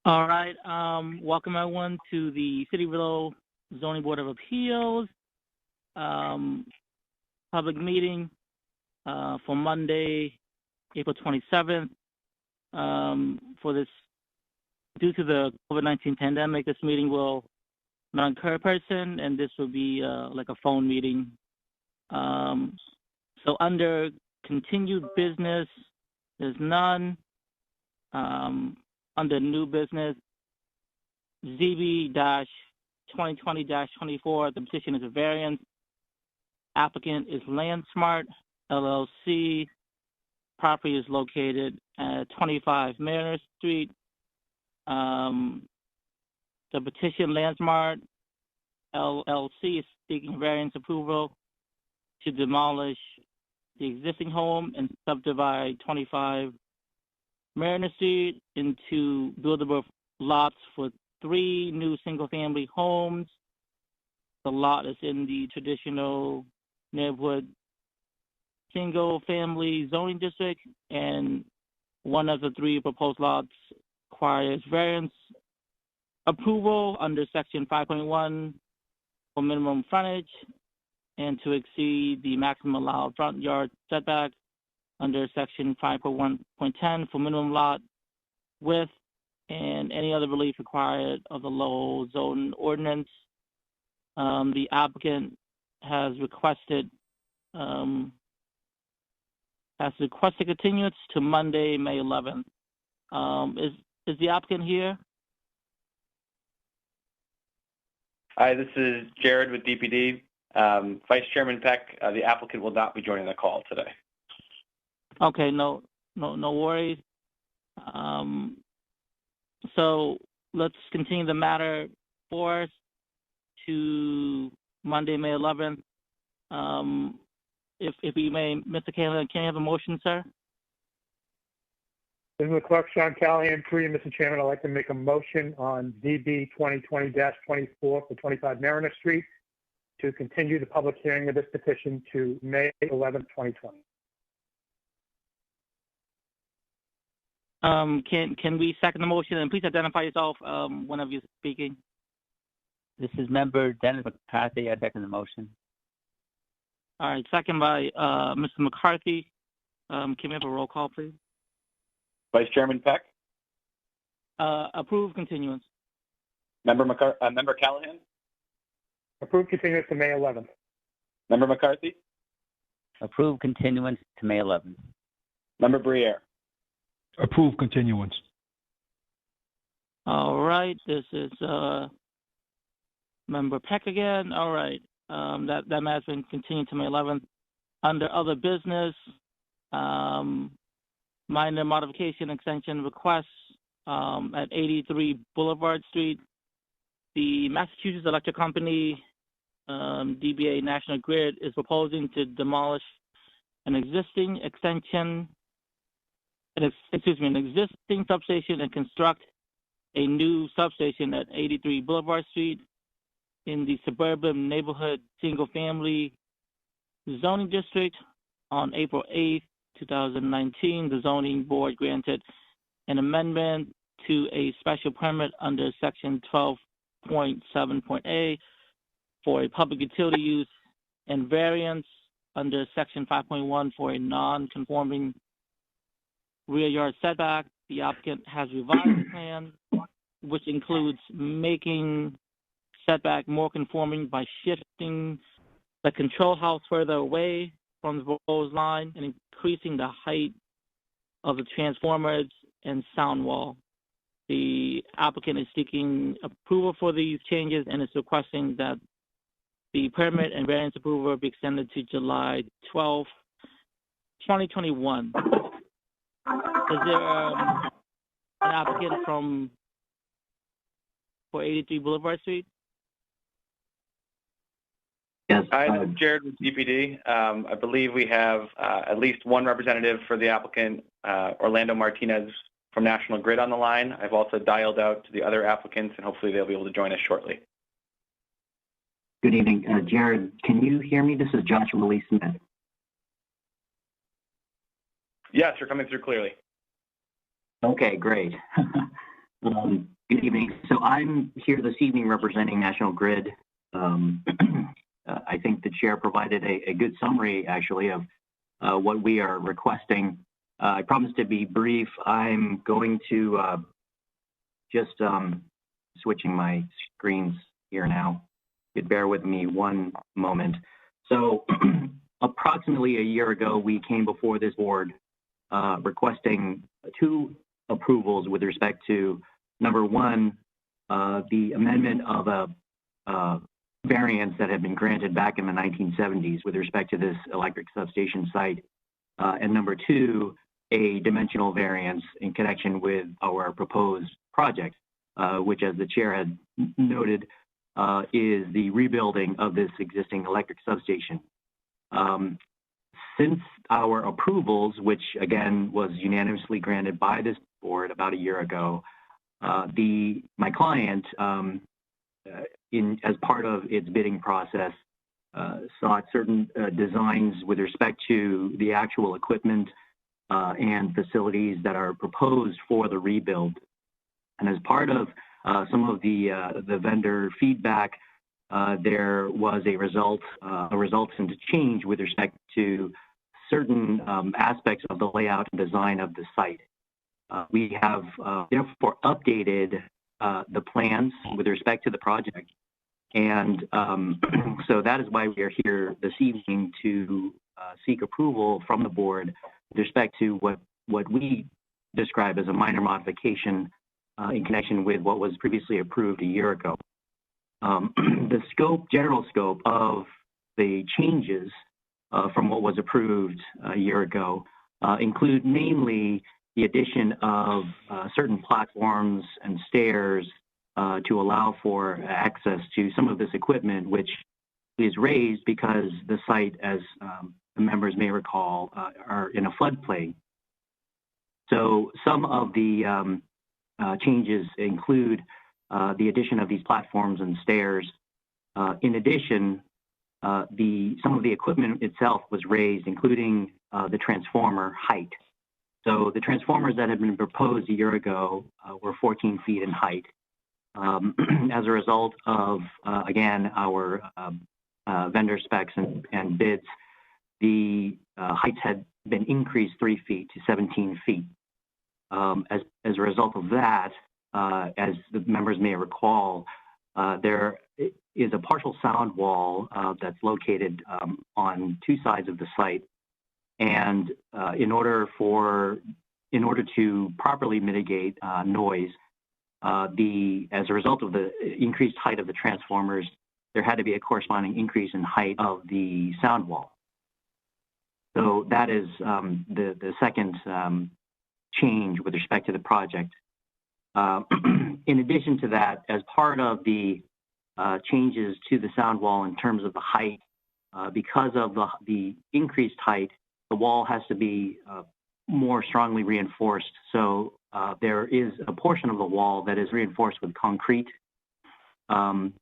All right. Welcome everyone to the Cityville Zoning Board of Appeals public meeting for Monday, April 27th. For this, due to the COVID-19 pandemic, this meeting will not occur in person, and this will be like a phone meeting. So under continued business, there's none. Under new business, ZB-2020-24, the petition is a variance. Applicant is LandSmart LLC. Property is located at 25 Mariner Street. The petition, LandSmart LLC, is seeking variance approval to demolish the existing home and subdivide 25 Mariner Street into buildable lots for 3 new single-family homes. The lot is in the traditional neighborhood single-family zoning district, and one of the 3 proposed lots requires variance approval under Section 5.1 for minimum frontage and to exceed the maximum allowed front yard setback under Section 5.1.10 for minimum lot width and any other relief required of the local zone ordinance. The applicant has requested continuance to Monday, May 11th. Is the applicant here? Hi, this is Jared with DPD. Vice Chairman Peck, the applicant will not be joining the call today. Okay, no worries. So let's continue the matter for us to Monday, May 11th. If we may, Mr. Callahan, can I have a motion, sir? This is the clerk, Sean Callahan. Through you, Mr. Chairman, I'd like to make a motion on ZB 2020-24 for 25 Mariner Street to continue the public hearing of this petition to May 11th, 2020. Can we second the motion, and please identify yourself whenever you're speaking? This is Member Dennis McCarthy. I second the motion. All right, second by Mr. McCarthy. Can we have a roll call, please? Vice Chairman Peck? Approve continuance. Member Callahan? Approve continuance to May 11th. Member McCarthy? Approve continuance to May 11th. Member Briere? Approve continuance. All right, this is Member Peck again. All right, that matter has been continued to May 11th. Under other business, minor modification extension requests at 83 Boulevard Street. The Massachusetts Electric Company, DBA National Grid, is proposing to demolish an existing an existing substation and construct a new substation at 83 Boulevard Street in the suburban neighborhood single-family zoning district. On April 8th, 2019, the zoning board granted an amendment to a special permit under Section 12.7.a for a public utility use and variance under Section 5.1 for a non-conforming rear yard setback. The applicant has revised the plan, which includes making setback more conforming by shifting the control house further away from the proposed line and increasing the height of the transformers and sound wall. The applicant is seeking approval for these changes and is requesting that the permit and variance approval be extended to July 12, 2021. Is there an applicant for 83 Boulevard Street? Yes. Hi, this is Jared with DPD. I believe we have at least one representative for the applicant, Orlando Martinez from National Grid, on the line. I've also dialed out to the other applicants, and hopefully they'll be able to join us shortly. Good evening. Jared, can you hear me? This is Joshua Lee Smith. Yes, you're coming through clearly. Okay, great. I'm here this evening representing National Grid. I think the chair provided a good summary, actually, of what we are requesting. I promise to be brief. I'm going to just switching my screens here now. You'd bear with me one moment. So approximately a year ago, we came before this board requesting two approvals with respect to, number one, the amendment of a variance that had been granted back in the 1970s with respect to this electric substation site, and number two, a dimensional variance in connection with our proposed project, which, as the chair had noted, is the rebuilding of this existing electric substation. Since our approvals, which again was unanimously granted by this board about a year ago, my client, as part of its bidding process, sought certain designs with respect to the actual equipment and facilities that are proposed for the rebuild. And as part of some of the vendor feedback, there was a resultant change with respect to certain aspects of the layout and design of the site. We have therefore updated the plans with respect to the project. And so that is why we are here this evening to seek approval from the board with respect to what we describe as a minor modification in connection with what was previously approved a year ago. The general scope of the changes from what was approved a year ago include namely the addition of certain platforms and stairs to allow for access to some of this equipment, which is raised because the site, as the members may recall, are in a floodplain. So some of the changes include the addition of these platforms and stairs. In addition, some of the equipment itself was raised, including the transformer height. So the transformers that had been proposed a year ago were 14 feet in height. As a result of, again, our vendor specs and bids, the heights had been increased 3 feet to 17 feet. As a result of that, as the members may recall, there is a partial sound wall that's located on two sides of the site. And in order to properly mitigate noise, as a result of the increased height of the transformers, there had to be a corresponding increase in height of the sound wall. So that is the second change with respect to the project. In addition to that, as part of the changes to the sound wall in terms of the height, because of the increased height, the wall has to be more strongly reinforced. So there is a portion of the wall that is reinforced with concrete. And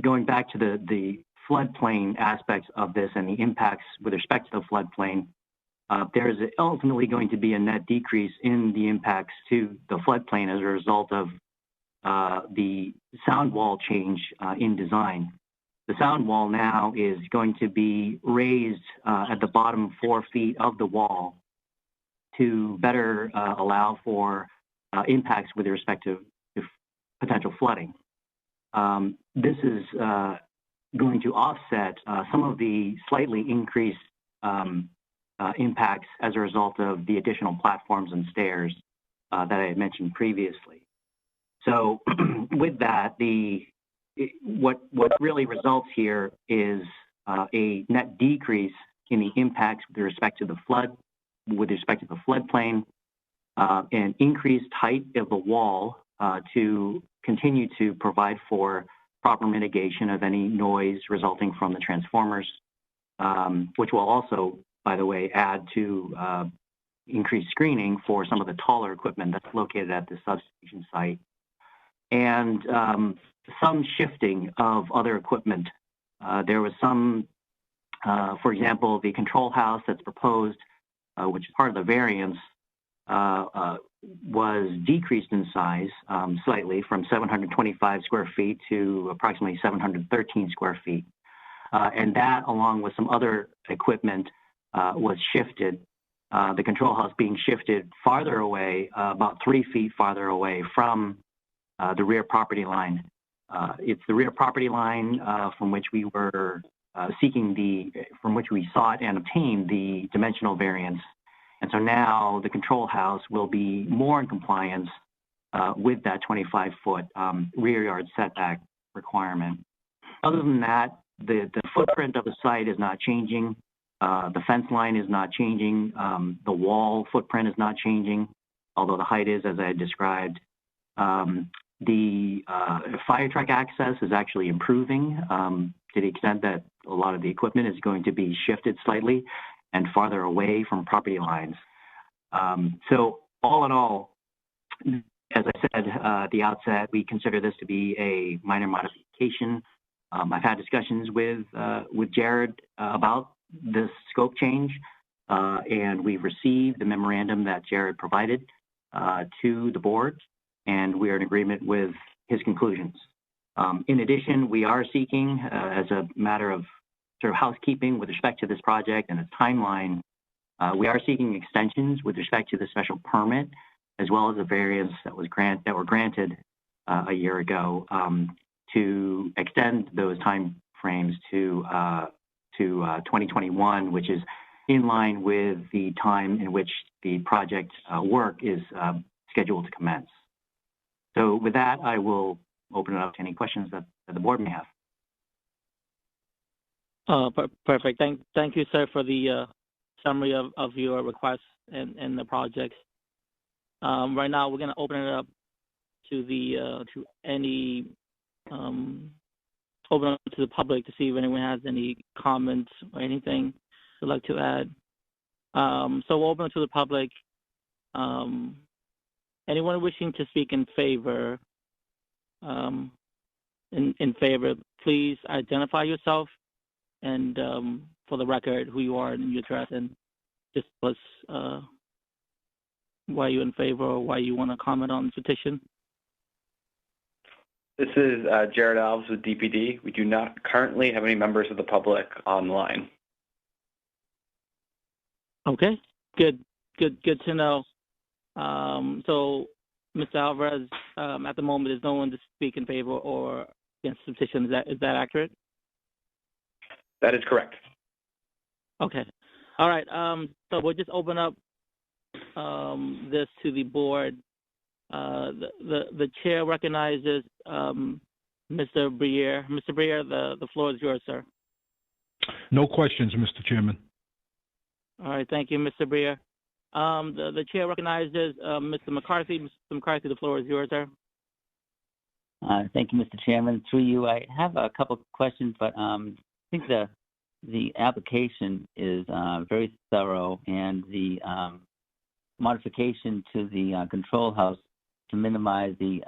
going back to the floodplain aspects of this and the impacts with respect to the floodplain, there is ultimately going to be a net decrease in the impacts to the floodplain as a result of the sound wall change in design. The sound wall now is going to be raised at the bottom 4 feet of the wall to better allow for impacts with respect to potential flooding. This is going to offset some of the slightly increased impacts as a result of the additional platforms and stairs that I had mentioned previously. So with that, what really results here is a net decrease in the impacts with respect to the floodplain, an increased height of the wall to continue to provide for proper mitigation of any noise resulting from the transformers, which will also, by the way, add to increased screening for some of the taller equipment that's located at the substation site, and some shifting of other equipment. There was some, for example, the control house that's proposed, which is part of the variance, was decreased in size slightly from 725 square feet to approximately 713 square feet. And that, along with some other equipment, was shifted. The control house being shifted farther away, about 3 feet farther away from the rear property line. It's the rear property line from which we were from which we sought and obtained the dimensional variance. And so now the control house will be more in compliance with that 25-foot rear yard setback requirement. Other than that, the footprint of the site is not changing. The fence line is not changing. The wall footprint is not changing, although the height is, as I had described. The fire truck access is actually improving to the extent that a lot of the equipment is going to be shifted slightly and farther away from property lines. So all in all, as I said at the outset, we consider this to be a minor modification. I've had discussions with Jared about this scope change, and we've received the memorandum that Jared provided to the board, and we are in agreement with his conclusions. In addition, we are seeking, as a matter of sort of housekeeping with respect to this project and its timeline, we are seeking extensions with respect to the special permit, as well as the variance that were granted a year ago, to extend those time frames to 2021, which is in line with the time in which the project work is scheduled to commence. So with that, I will open it up to any questions that the board may have. Perfect. Thank you, sir, for the summary of your requests and the projects. Right now, we're going to open it up to open up to the public to see if anyone has any comments or anything they'd like to add. So we'll open it to the public. Anyone wishing to speak in favor, please identify yourself and for the record who you are and your address, and just tell us why you're in favor or why you want to comment on the petition. This is Jared Alves with DPD. We do not currently have any members of the public online. Okay, good to know. So, Mr. Alvarez, at the moment, there's no one to speak in favor or against the petition. Is that accurate? That is correct. Okay. All right. So we'll just open up this to the board. The chair recognizes Mr. Briere. Mr. Briere, the floor is yours, sir. No questions, Mr. Chairman. All right. Thank you, Mr. Briere. The chair recognizes Mr. McCarthy. Mr. McCarthy, the floor is yours, sir. Thank you, Mr. Chairman. Through you, I have a couple of questions, but I think the application is very thorough, and the modification to the control house to minimize the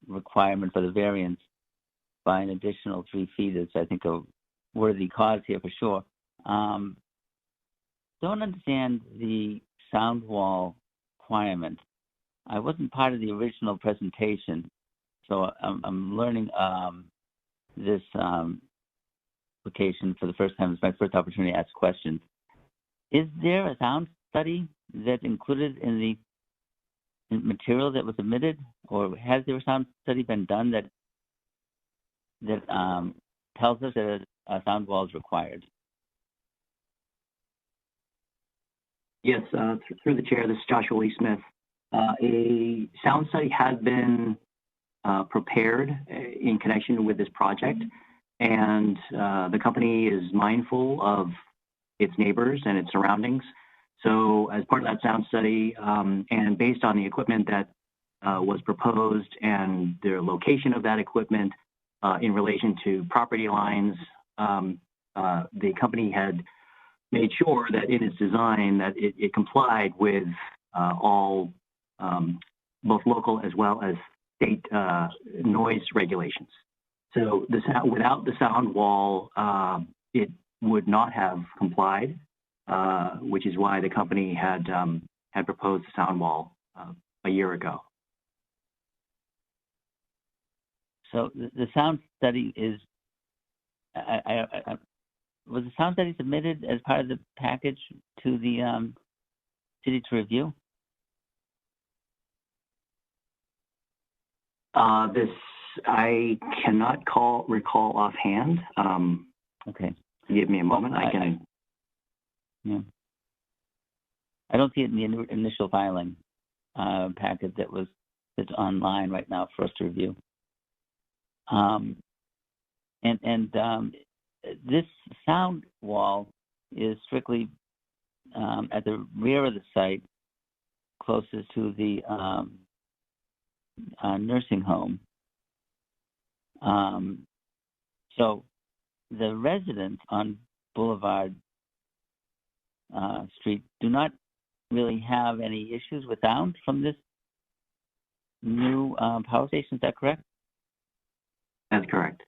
requirement for the variance by an additional 3 feet is, I think, a worthy cause here for sure. Don't understand the sound wall requirement. I wasn't part of the original presentation, so I'm learning this application for the first time. It's my first opportunity to ask questions. Is there a sound study that's included in the material that was submitted, or has there a sound study been done that tells us that a sound wall is required? Yes, through the chair, this is Joshua Lee Smith. A sound study has been prepared in connection with this project, and the company is mindful of its neighbors and its surroundings. So as part of that sound study, and based on the equipment that was proposed and the location of that equipment in relation to property lines, the company had made sure that in its design that it complied with all both local as well as state noise regulations. So without the sound wall, it would not have complied, which is why the company had proposed the sound wall a a year ago. So the sound study is, was the sound study submitted as part of the package to the city to review? This I cannot recall offhand. Okay. Give me a moment. I can. Yeah. I don't see it in the initial filing packet that's online right now for us to review. This sound wall is strictly at the rear of the site, closest to the nursing home. So the residents on Boulevard Street do not really have any issues with sound from this new power station. Is that correct? That's correct.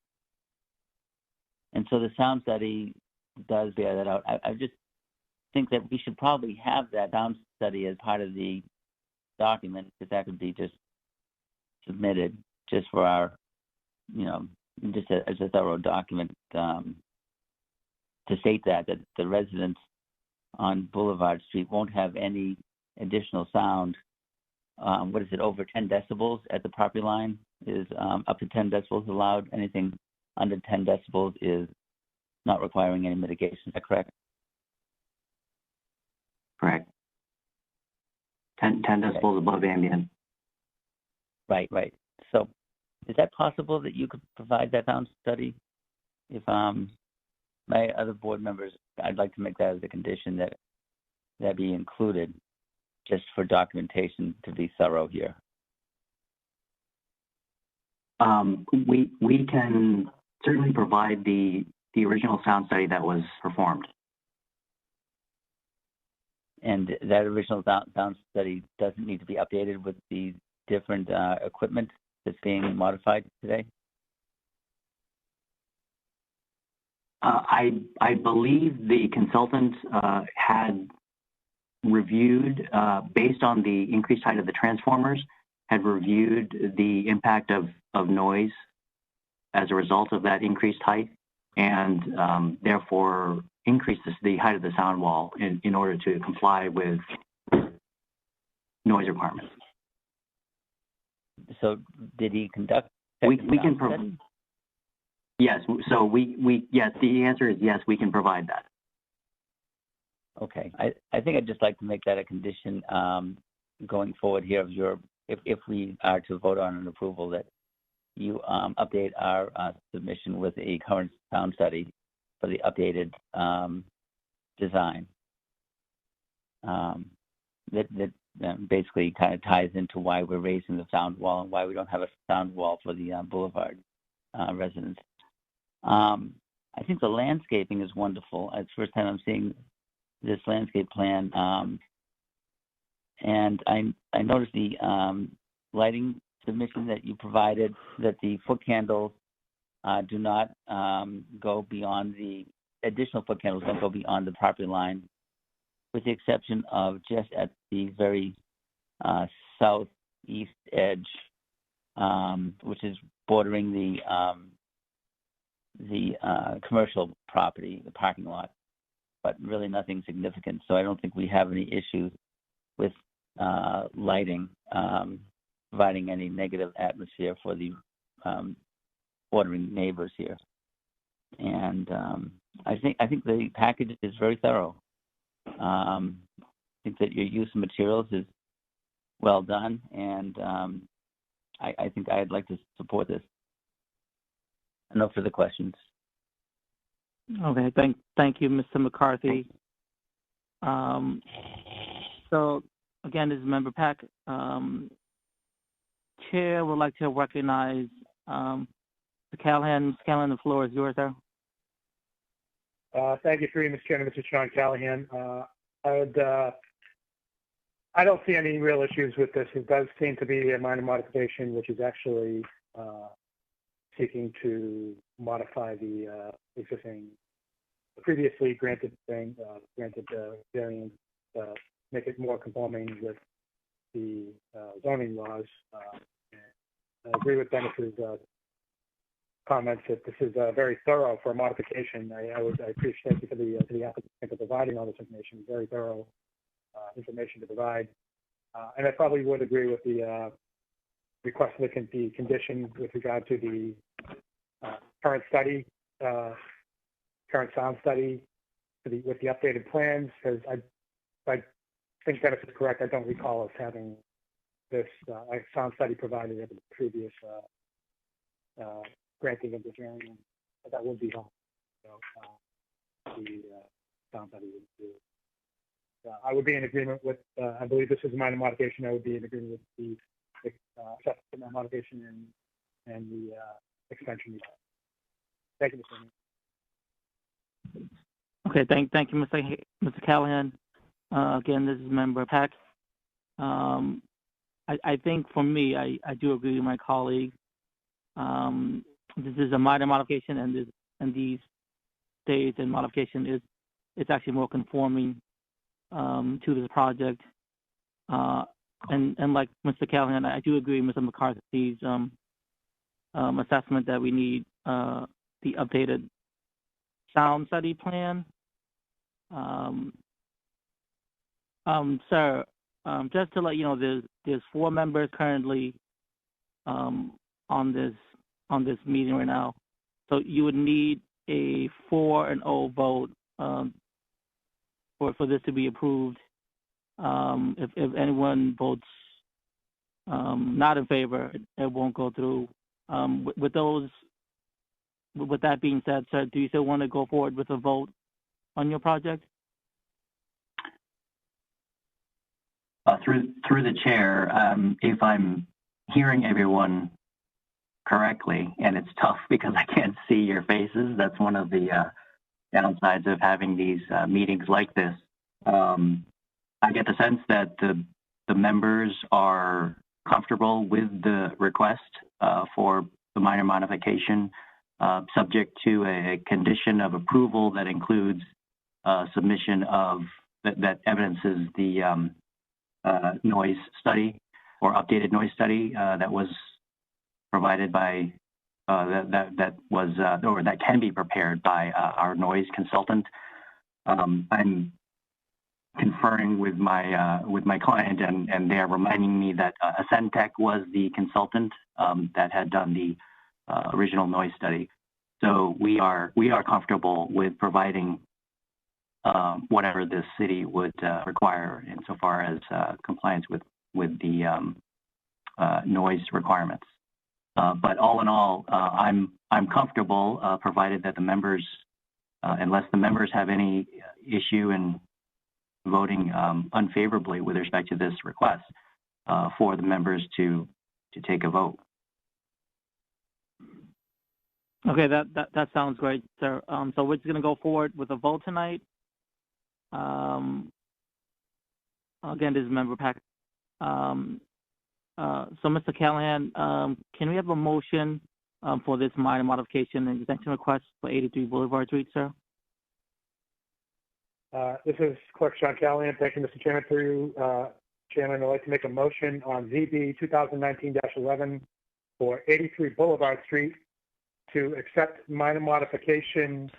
And so the sound study does bear that out. I just think that we should probably have that sound study as part of the document, because that could be just submitted just for our, just as a thorough document to state that the residents on Boulevard Street won't have any additional sound. What is it, over 10 decibels at the property line is up to 10 decibels allowed. Anything under 10 decibels is not requiring any mitigation. Is that correct? Correct. 10 decibels above ambient. Right. So is that possible that you could provide that sound study? If my other board members, I'd like to make that as a condition that be included just for documentation to be thorough here. We can certainly provide the original sound study that was performed. And that original sound study doesn't need to be updated with the different equipment that's being modified today? I believe the consultant had reviewed, based on the increased height of the transformers, had reviewed the impact of noise as a result of that increased height, and therefore increased the height of the sound wall in order to comply with noise requirements. So did he conduct? We can provide. Yes. So yes. The answer is yes. We can provide that. Okay. I think I'd just like to make that a condition going forward here of if we are to vote on an approval, that you update our submission with a current sound study for the updated design. That basically kind of ties into why we're raising the sound wall and why we don't have a sound wall for the Boulevard residents. I think the landscaping is wonderful. It's the first time I'm seeing this landscape plan. And I noticed the lighting submission that you provided, that the foot candles do not go beyond the additional foot candles don't go beyond the property line, with the exception of just at the very southeast edge, which is bordering the commercial property, the parking lot, but really nothing significant. So I don't think we have any issues with lighting providing any negative atmosphere for the bordering neighbors here. And I think the package is very thorough. I think that your use of materials is well done, and I think I'd like to support this. No further questions. Okay, thank you, Mr. McCarthy. So again, this is Member Peck. Chair would like to recognize Mr. Callahan. Mr. Callahan, the floor is yours, sir. Thank you, Mr. Chairman. This is Sean Callahan. I don't see any real issues with this. It does seem to be a minor modification, which is actually seeking to modify the existing, previously granted variance, make it more conforming with the zoning laws. And I agree with Dennis's comments that this is very thorough for a modification. I appreciate you for the applicant for providing all this information. Very thorough information to provide. And I probably would agree with the request that can be conditioned with regard to the current study, current sound study with the updated plans, because I think Dennis is correct. I don't recall us having this sound study provided at the previous granting of the variance. That would be helpful. So, the sound study would do. I would be in agreement with, I believe this is a minor modification. I would be in agreement with the acceptance modification and the extension. Thank you, Mr. Chairman. Okay, thank you, Mr. Callahan. Again, this is Member Peck. I think for me, I do agree with my colleague. This is a minor modification, and these days and modification it's actually more conforming to this project. And like Mr. Callahan, I do agree with Mr. McCarthy's assessment that we need the updated sound study plan. Sir, just to let you know, there's 4 members currently on this meeting right now. So you would need a 4-0 vote for this to be approved. If anyone votes not in favor, it won't go through. With that being said, sir, do you still want to go forward with a vote on your project? Through the chair, if I'm hearing everyone correctly, and it's tough because I can't see your faces. That's one of the downsides of having these meetings like this. I get the sense that the members are comfortable with the request for the minor modification, subject to a condition of approval that includes submission of that evidences the noise study or updated noise study that was provided by that can be prepared by our noise consultant. I'm conferring with my client, and they are reminding me that Ascentech was the consultant that had done the original noise study. So we are comfortable with providing whatever the city would require insofar as compliance with the noise requirements. But all in all, I'm comfortable, provided that the members, unless the members have any issue in voting unfavorably with respect to this request, for the members to take a vote. Okay, that sounds great, sir. So we're just going to go forward with a vote tonight. Again, this is Member Peck. So, Mr. Callahan, can we have a motion for this minor modification and extension request for 83 Boulevard Street, sir? This is Clerk Sean Callahan. Thank you, Mr. Chairman. Through you, Chairman, I'd like to make a motion on ZB 2019-11 for 83 Boulevard Street to accept minor modification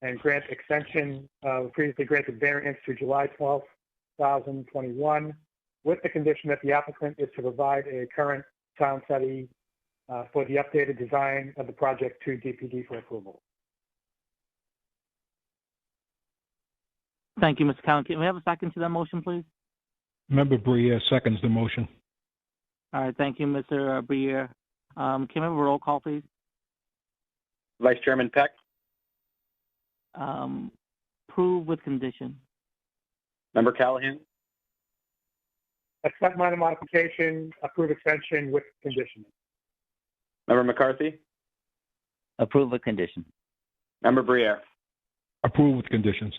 and grant extension of previously granted variance to July 12, 2021, with the condition that the applicant is to provide a current sound study for the updated design of the project to DPD for approval. Thank you, Mr. Callahan. Can we have a second to that motion, please? Member Briere seconds the motion. All right, thank you, Mr. Briere. Can we have a roll call, please? Vice Chairman Peck, Approve with condition. Member Callahan, Accept minor modification, approve extension with condition. Member McCarthy, Approve with condition. Member Briere. Approve with conditions.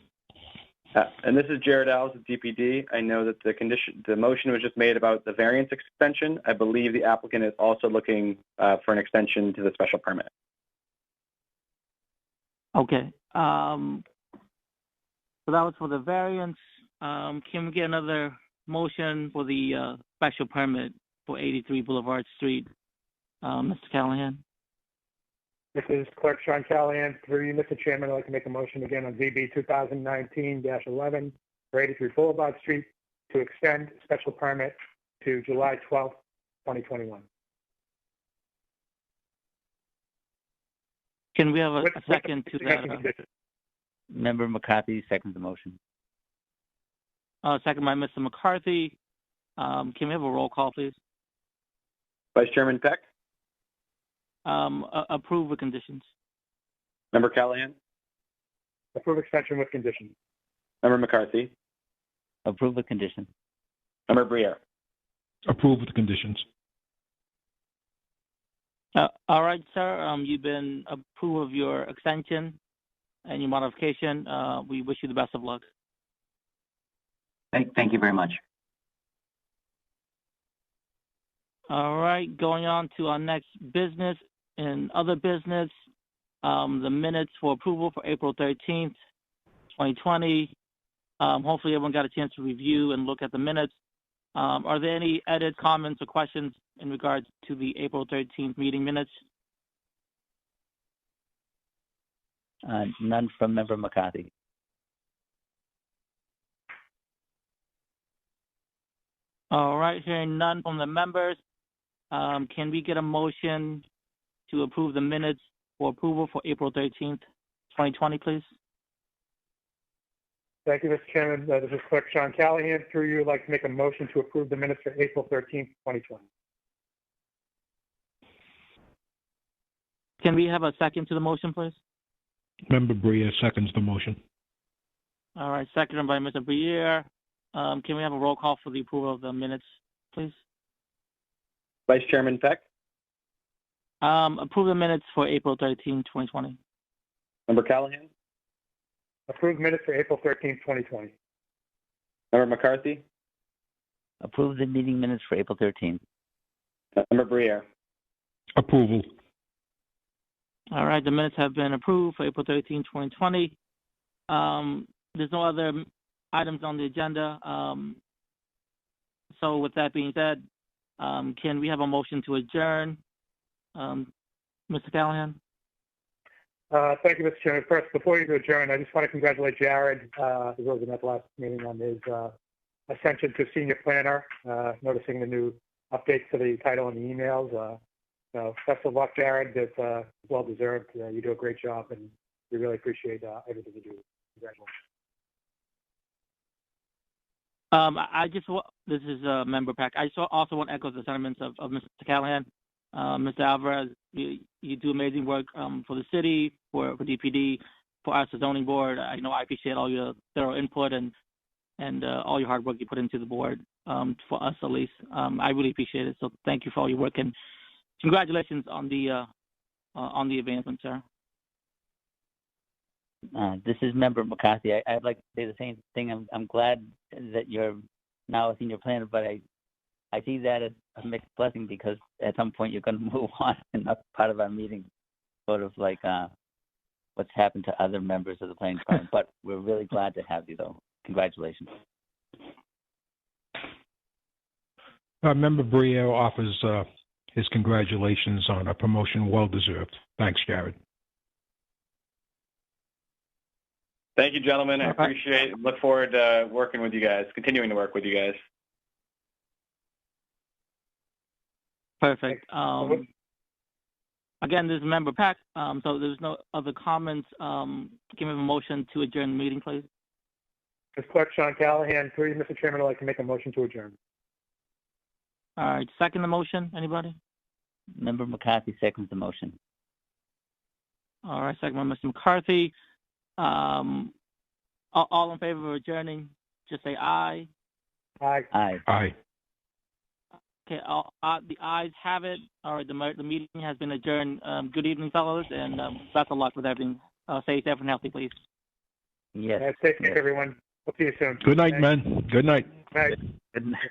And this is Jared Alves of DPD. I know that the motion was just made about the variance extension. I believe the applicant is also looking for an extension to the special permit. Okay. So that was for the variance. Can we get another motion for the special permit for 83 Boulevard Street. Mr. Callahan. This is Clerk Sean Callahan. Through you, Mr. Chairman, I'd like to make a motion again on ZB 2019-11 for 83 Boulevard Street to extend special permit to July 12th, 2021. Can we have a With second to that? conditions. Member McCarthy seconds the motion. Second by Mr. McCarthy. Can we have a roll call, please? Vice Chairman Peck, Approve with conditions. Member Callahan, Approve extension with conditions. Member McCarthy, Approve with condition. Member Briere. Approve with conditions. All right, sir. You've been approved of your extension and your modification. We wish you the best of luck. Thank you very much. All right, going on to our next business and other business, the minutes for approval for April 13th, 2020. Hopefully everyone got a chance to review and look at the minutes. Are there any edit comments or questions in regards to the April 13th meeting minutes? None from Member McCarthy. All right, hearing none from the members, can we get a motion to approve the minutes for approval for April 13th, 2020, please? Thank you, Mr. Chairman. This is Clerk Sean Callahan. Through you, I'd like to make a motion to approve the minutes for April 13th, 2020. Can we have a second to the motion, please? Member Briere seconds the motion. All right, seconded by Mr. Briere. Can we have a roll call for the approval of the minutes, please? Vice Chairman Peck, Approve the minutes for April 13, 2020. Member Callahan, Approved minutes for April 13th, 2020. Member McCarthy, Approve the meeting minutes for April 13th. Member Briere. Approval. All right, the minutes have been approved for April 13, 2020. There's no other items on the agenda. So with that being said, can we have a motion to adjourn? Mr. Callahan? Thank you, Mr. Chairman. First, before you adjourn, I just want to congratulate Jared, who wasn't at the last meeting, on his ascension to senior planner, noticing the new updates to the title and the emails. So best of luck, Jared. It's well-deserved. You do a great job, and we really appreciate everything you do. Congratulations. This is Member Pack. I also want to echo the sentiments of Mr. Callahan. Mr. Alvarez, you do amazing work for the city, for DPD, for us, the zoning board. I know I appreciate all your thorough input and all your hard work you put into the board, for us at least. I really appreciate it. So thank you for all your work, and congratulations on the advancement, sir. This is Member McCarthy. I'd like to say the same thing. I'm glad that you're now a senior planner, but I see that as a mixed blessing, because at some point you're going to move on, and that's part of our meeting, sort of like what's happened to other members of the planning department. But we're really glad to have you, though. Congratulations. Member Briere offers his congratulations on a promotion well-deserved. Thanks, Jared. Thank you, gentlemen. I appreciate it. Look forward to working with you guys, continuing to work with you guys. Perfect. Again, this is Member Pack. So there's no other comments. Can we have a motion to adjourn the meeting, please? As Clerk Sean Callahan, through you, Mr. Chairman, I'd like to make a motion to adjourn. All right, second the motion. Anybody? Member McCarthy seconds the motion. All right, second by Mr. McCarthy. All in favor of adjourning, just say aye. Aye. Aye. Aye. Okay, the ayes have it. All right, the meeting has been adjourned. Good evening, fellows, and best of luck with everything. Stay safe and healthy, please. Yes. Stay safe, everyone. We'll see you soon. Good night, men. Good night. Night. Good night.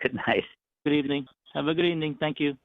Good night. Good evening. Have a good evening. Thank you.